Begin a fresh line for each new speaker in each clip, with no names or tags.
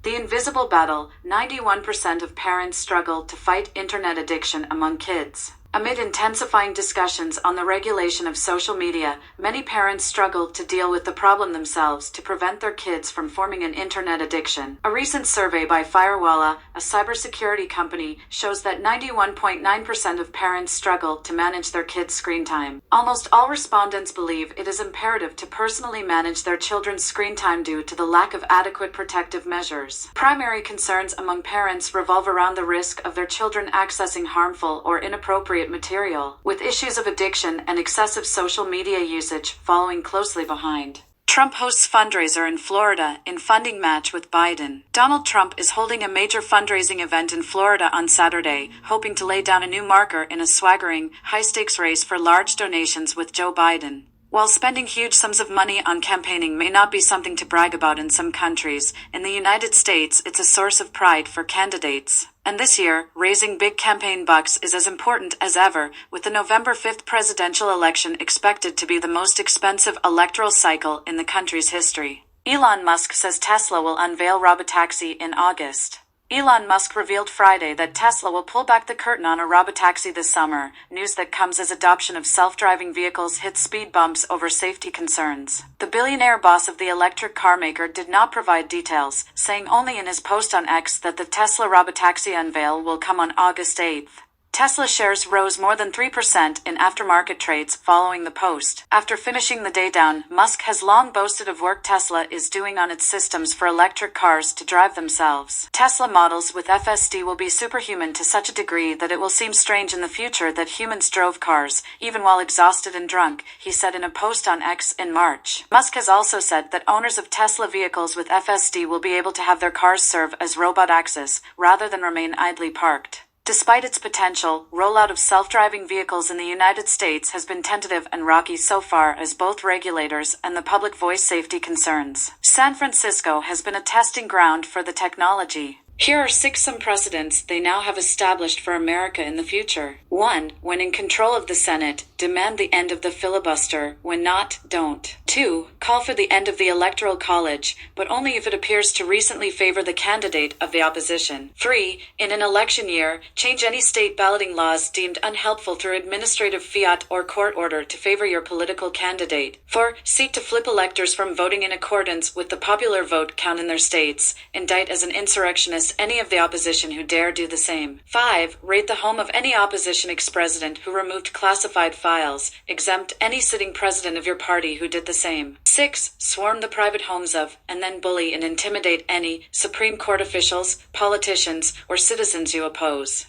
The invisible battle: 91% of parents struggle to fight internet addiction among kids. Amid intensifying discussions on the regulation of social media, many parents struggle to deal with the problem themselves to prevent their kids from forming an internet addiction. A recent survey by Firewalla, a cybersecurity company, shows that 91.9% of parents struggle to manage their kids' screen time. Almost all respondents believe it is imperative to personally manage their children's screen time due to the lack of adequate protective measures. Primary concerns among parents revolve around the risk of their children accessing harmful or inappropriate material, with issues of addiction and excessive social media usage following closely behind. Trump hosts fundraiser in Florida in funding match with Biden. Donald Trump is holding a major fundraising event in Florida on Saturday, hoping to lay down a new marker in a swaggering, high-stakes race for large donations with Joe Biden. While spending huge sums of money on campaigning may not be something to brag about in some countries, in the United States it's a source of pride for candidates. And this year, raising big campaign bucks is as important as ever, with the November 5th presidential election expected to be the most expensive electoral cycle in the country's history. Elon Musk says Tesla will unveil robotaxi in August. Elon Musk revealed Friday that Tesla will pull back the curtain on a robotaxi this summer, news that comes as adoption of self-driving vehicles hits speed bumps over safety concerns. The billionaire boss of the electric car maker did not provide details, saying only in his post on X that the Tesla robotaxi unveil will come on August 8th. Tesla shares rose more than 3% in aftermarket trades following the post. After finishing the day down, Musk has long boasted of work Tesla is doing on its systems for electric cars to drive themselves. Tesla models with FSD will be superhuman to such a degree that it will seem strange in the future that humans drove cars, even while exhausted and drunk, he said in a post on X in March. Musk has also said that owners of Tesla vehicles with FSD will be able to have their cars serve as robot access, rather than remain idly parked. Despite its potential, rollout of self-driving vehicles in the United States has been tentative and rocky so far as both regulators and the public voice safety concerns. San Francisco has been a testing ground for the technology. Here are some precedents they now have established for America in the future. 1. When in control of the Senate, demand the end of the filibuster. When not, don't. 2. Call for the end of the Electoral College, but only if it appears to recently favor the candidate of the opposition. 3. In an election year, change any state balloting laws deemed unhelpful through administrative fiat or court order to favor your political candidate. 4. Seek to flip electors from voting in accordance with the popular vote count in their states. Indict as an insurrectionist any of the opposition who dare do the same. 5. Raid the home of any opposition ex-president who removed classified files. Exempt any sitting president of your party who did the same. 6. Swarm the private homes of, and then bully and intimidate any Supreme Court officials, politicians, or citizens you oppose.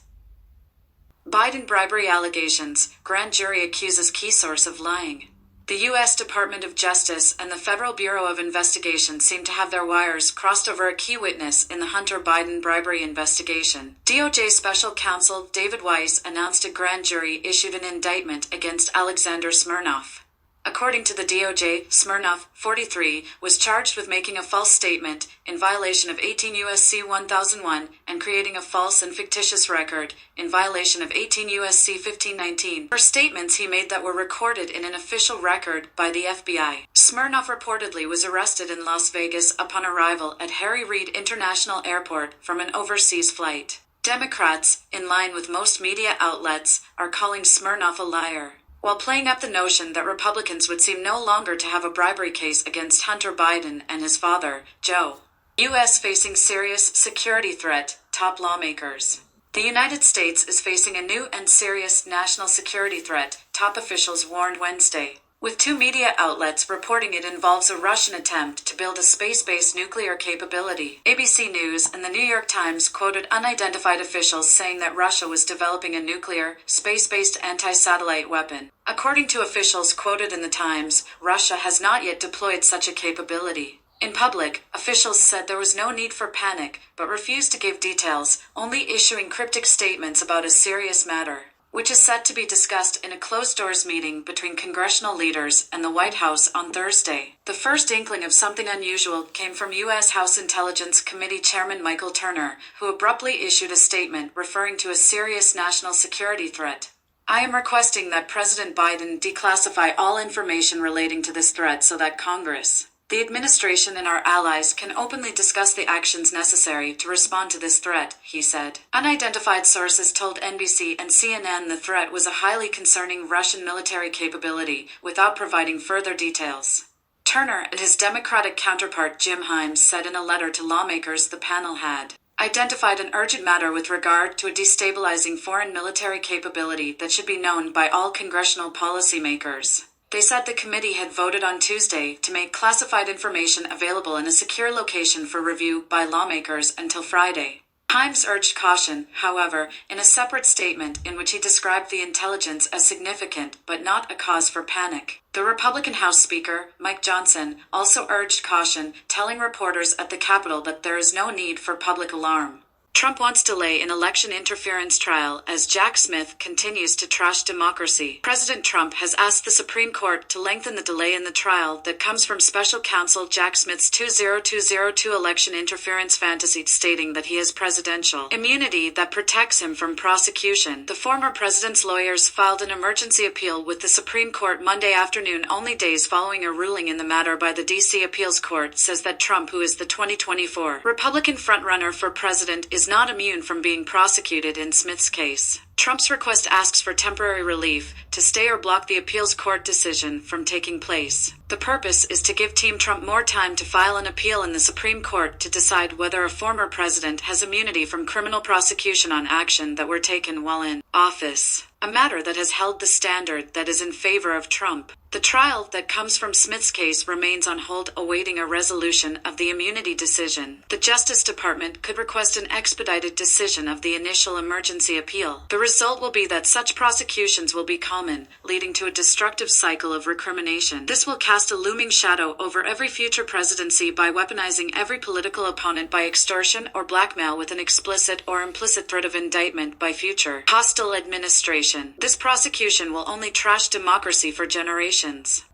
Biden bribery allegations. Grand jury accuses key source of lying. The U.S. Department of Justice and the Federal Bureau of Investigation seem to have their wires crossed over a key witness in the Hunter Biden bribery investigation. DOJ Special Counsel David Weiss announced a grand jury issued an indictment against Alexander Smirnov. According to the DOJ, Smirnov, 43, was charged with making a false statement in violation of 18 U.S.C. 1001 and creating a false and fictitious record in violation of 18 U.S.C. 1519 for statements he made that were recorded in an official record by the FBI. Smirnov reportedly was arrested in Las Vegas upon arrival at Harry Reid International Airport from an overseas flight. Democrats, in line with most media outlets, are calling Smirnov a liar, while playing up the notion that Republicans would seem no longer to have a bribery case against Hunter Biden and his father, Joe. U.S. facing serious security threat, top lawmakers. The United States is facing a new and serious national security threat, top officials warned Wednesday, with two media outlets reporting it involves a Russian attempt to build a space-based nuclear capability. ABC News and the New York Times quoted unidentified officials saying that Russia was developing a nuclear, space-based anti-satellite weapon. According to officials quoted in the Times, Russia has not yet deployed such a capability. In public, officials said there was no need for panic, but refused to give details, only issuing cryptic statements about a serious matter, which is set to be discussed in a closed-doors meeting between congressional leaders and the White House on Thursday. The first inkling of something unusual came from U.S. House Intelligence Committee Chairman Michael Turner, who abruptly issued a statement referring to a serious national security threat. "I am requesting that President Biden declassify all information relating to this threat so that Congress The administration and our allies can openly discuss the actions necessary to respond to this threat, he said. Unidentified sources told NBC and CNN the threat was a highly concerning Russian military capability, without providing further details. Turner and his Democratic counterpart Jim Himes said in a letter to lawmakers the panel had identified an urgent matter with regard to a destabilizing foreign military capability that should be known by all congressional policymakers. They said the committee had voted on Tuesday to make classified information available in a secure location for review by lawmakers until Friday. Himes urged caution, however, in a separate statement in which he described the intelligence as significant but not a cause for panic. The Republican House Speaker, Mike Johnson, also urged caution, telling reporters at the Capitol that there is no need for public alarm. Trump wants delay in election interference trial as Jack Smith continues to trash democracy. President Trump has asked the Supreme Court to lengthen the delay in the trial that comes from special counsel Jack Smith's 20202 election interference fantasy, stating that he has presidential immunity that protects him from prosecution. The former president's lawyers filed an emergency appeal with the Supreme Court Monday afternoon, only days following a ruling in the matter by the D.C. Appeals Court says that Trump, who is the 2024 Republican frontrunner for president, is not immune from being prosecuted in Smith's case. Trump's request asks for temporary relief to stay or block the appeals court decision from taking place. The purpose is to give Team Trump more time to file an appeal in the Supreme Court to decide whether a former president has immunity from criminal prosecution on action that were taken while in office, a matter that has held the standard that is in favor of Trump. The trial that comes from Smith's case remains on hold, awaiting a resolution of the immunity decision. The Justice Department could request an expedited decision of the initial emergency appeal. The result will be that such prosecutions will be common, leading to a destructive cycle of recrimination. This will cast a looming shadow over every future presidency by weaponizing every political opponent by extortion or blackmail with an explicit or implicit threat of indictment by future hostile administration. This prosecution will only trash democracy for generations.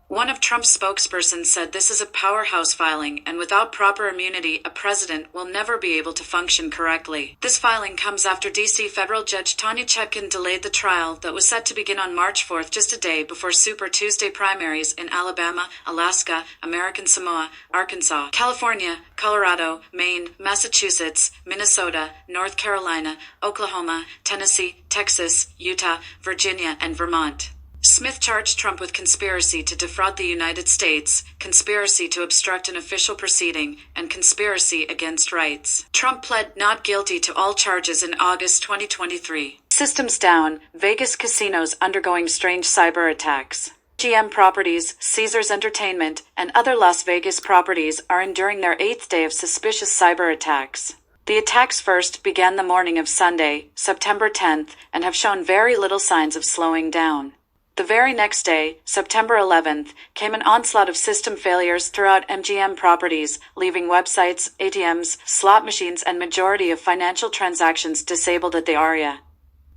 One of Trump's spokespersons said this is a powerhouse filing, and without proper immunity, a president will never be able to function correctly. This filing comes after D.C. federal judge Tanya Chutkan delayed the trial that was set to begin on March 4th, just a day before Super Tuesday primaries in Alabama, Alaska, American Samoa, Arkansas, California, Colorado, Maine, Massachusetts, Minnesota, North Carolina, Oklahoma, Tennessee, Texas, Utah, Virginia, and Vermont. Smith charged Trump with conspiracy to defraud the United States, conspiracy to obstruct an official proceeding, and conspiracy against rights. Trump pled not guilty to all charges in August 2023. Systems down, Vegas casinos undergoing strange cyber attacks. MGM Properties, Caesars Entertainment, and other Las Vegas properties are enduring their 8th day of suspicious cyber attacks. The attacks first began the morning of Sunday, September 10th, and have shown very little signs of slowing down. The very next day, September 11th, came an onslaught of system failures throughout MGM Properties, leaving websites, ATMs, slot machines, and majority of financial transactions disabled at the Aria,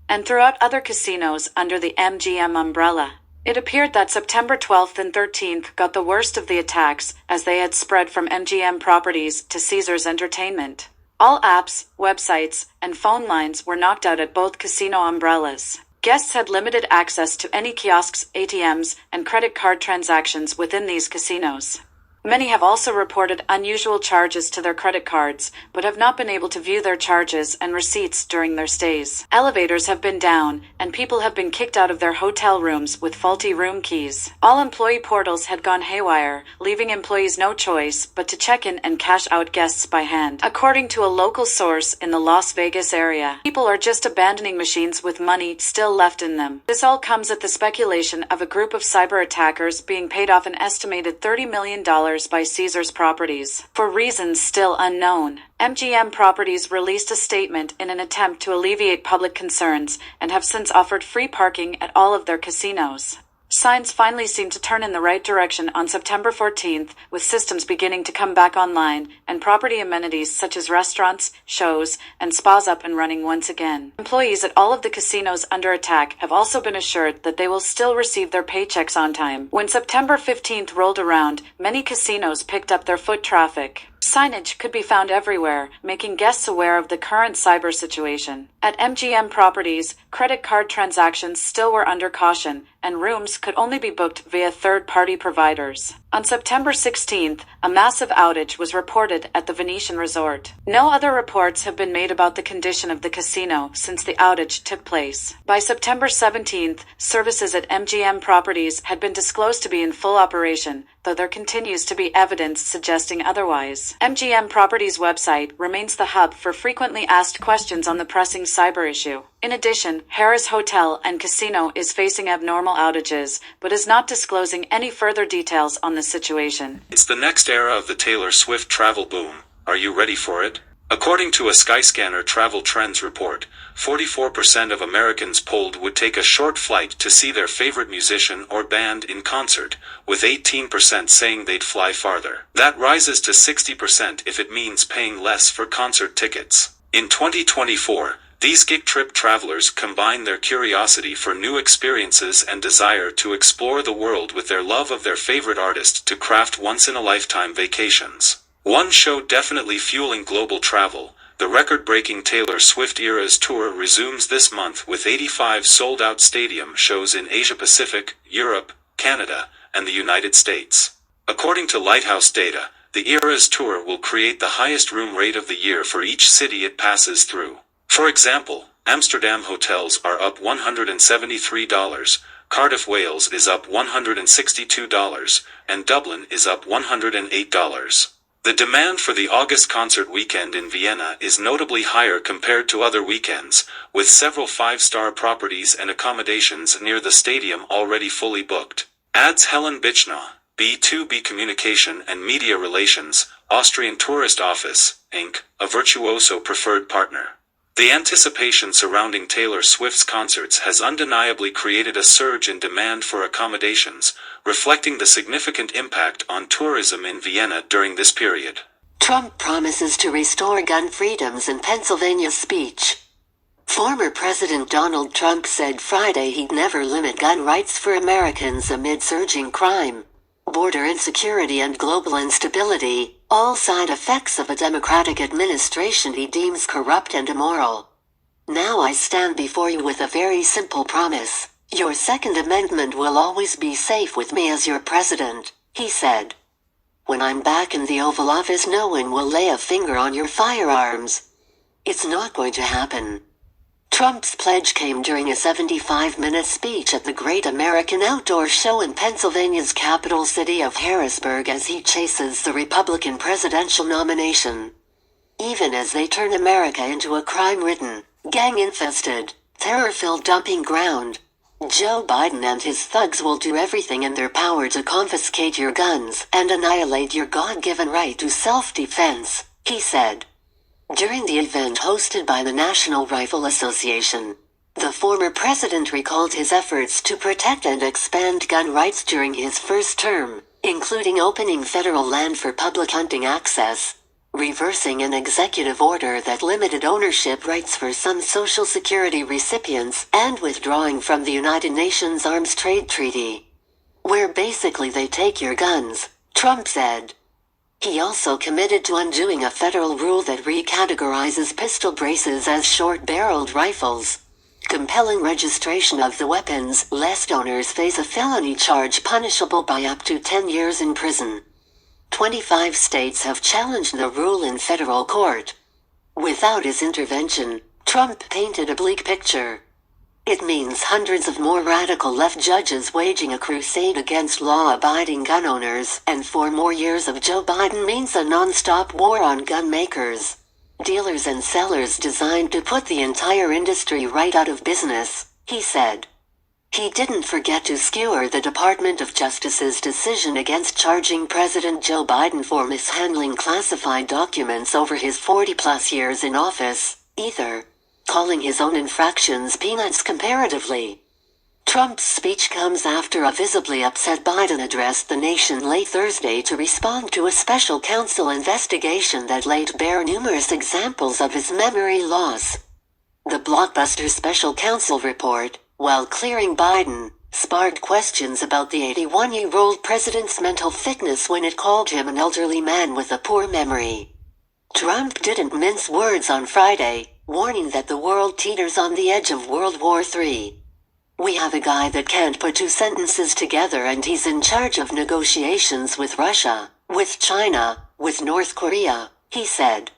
and throughout other casinos under the MGM umbrella. It appeared that September 12th and 13th got the worst of the attacks, as they had spread from MGM Properties to Caesars Entertainment. All apps, websites, and phone lines were knocked out at both casino umbrellas. Guests had limited access to any kiosks, ATMs, and credit card transactions within these casinos. Many have also reported unusual charges to their credit cards, but have not been able to view their charges and receipts during their stays. Elevators have been down, and people have been kicked out of their hotel rooms with faulty room keys. All employee portals had gone haywire, leaving employees no choice but to check in and cash out guests by hand. According to a local source in the Las Vegas area, people are just abandoning machines with money still left in them. This all comes at the speculation of a group of cyber attackers being paid off an estimated $30 million by Caesars Properties. For reasons still unknown, MGM Properties released a statement in an attempt to alleviate public concerns and have since offered free parking at all of their casinos. Signs finally seemed to turn in the right direction on September 14th, with systems beginning to come back online, and property amenities such as restaurants, shows, and spas up and running once again. Employees at all of the casinos under attack have also been assured that they will still receive their paychecks on time. When September 15th rolled around, many casinos picked up their foot traffic. Signage could be found everywhere, making guests aware of the current cyber situation. At MGM Properties, credit card transactions still were under caution, and rooms could only be booked via third-party providers. On September 16th, a massive outage was reported at the Venetian Resort. No other reports have been made about the condition of the casino since the outage took place. By September 17th, services at MGM Properties had been disclosed to be in full operation, though there continues to be evidence suggesting otherwise. MGM Properties' website remains the hub for frequently asked questions on the pressing cyber issue. In addition, Harrah's Hotel and Casino is facing abnormal outages, but is not disclosing any further details on the situation.
It's the next era of the Taylor Swift travel boom. Are you ready for it? According to a Skyscanner travel trends report, 44% of Americans polled would take a short flight to see their favorite musician or band in concert, with 18% saying they'd fly farther. That rises to 60% if it means paying less for concert tickets. In 2024, these gig trip travelers combine their curiosity for new experiences and desire to explore the world with their love of their favorite artist to craft once-in-a-lifetime vacations. One show definitely fueling global travel, the record-breaking Taylor Swift Eras Tour resumes this month with 85 sold-out stadium shows in Asia-Pacific, Europe, Canada, and the United States. According to Lighthouse data, the Eras Tour will create the highest room rate of the year for each city it passes through. For example, Amsterdam hotels are up $173, Cardiff, Wales is up $162, and Dublin is up $108. The demand for the August concert weekend in Vienna is notably higher compared to other weekends, with several five-star properties and accommodations near the stadium already fully booked. Adds Helen Bichna, B2B Communication and Media Relations, Austrian Tourist Office, Inc., a Virtuoso preferred partner. The anticipation surrounding Taylor Swift's concerts has undeniably created a surge in demand for accommodations, reflecting the significant impact on tourism in Vienna during this period.
Trump promises to restore gun freedoms in Pennsylvania speech. Former President Donald Trump said Friday he'd never limit gun rights for Americans amid surging crime, border insecurity and global instability, all side effects of a Democratic administration he deems corrupt and immoral. Now I stand before you with a very simple promise. Your Second Amendment will always be safe with me as your president, he said. When I'm back in the Oval Office, no one will lay a finger on your firearms. It's not going to happen. Trump's pledge came during a 75-minute speech at the Great American Outdoor Show in Pennsylvania's capital city of Harrisburg as he chases the Republican presidential nomination. Even as they turn America into a crime-ridden, gang-infested, terror-filled dumping ground, Joe Biden and his thugs will do everything in their power to confiscate your guns and annihilate your God-given right to self-defense, he said. During the event hosted by the National Rifle Association, the former president recalled his efforts to protect and expand gun rights during his first term, including opening federal land for public hunting access, reversing an executive order that limited ownership rights for some Social Security recipients, and withdrawing from the United Nations Arms Trade Treaty, where basically they take your guns, Trump said. He also committed to undoing a federal rule that recategorizes pistol braces as short-barreled rifles, compelling registration of the weapons lest owners face a felony charge punishable by up to 10 years in prison. 25 states have challenged the rule in federal court. Without his intervention, Trump painted a bleak picture. It means hundreds of more radical left judges waging a crusade against law-abiding gun owners, and 4 more years of Joe Biden means a non-stop war on gun makers, dealers and sellers designed to put the entire industry right out of business, he said. He didn't forget to skewer the Department of Justice's decision against charging President Joe Biden for mishandling classified documents over his 40-plus years in office, either, calling his own infractions peanuts comparatively. Trump's speech comes after a visibly upset Biden addressed the nation late Thursday to respond to a special counsel investigation that laid bare numerous examples of his memory loss. The blockbuster special counsel report, while clearing Biden, sparked questions about the 81-year-old president's mental fitness when it called him an elderly man with a poor memory. Trump didn't mince words on Friday, warning that the world teeters on the edge of World War III. "We have a guy that can't put two sentences together and he's in charge of negotiations with Russia, with China, with North Korea," he said.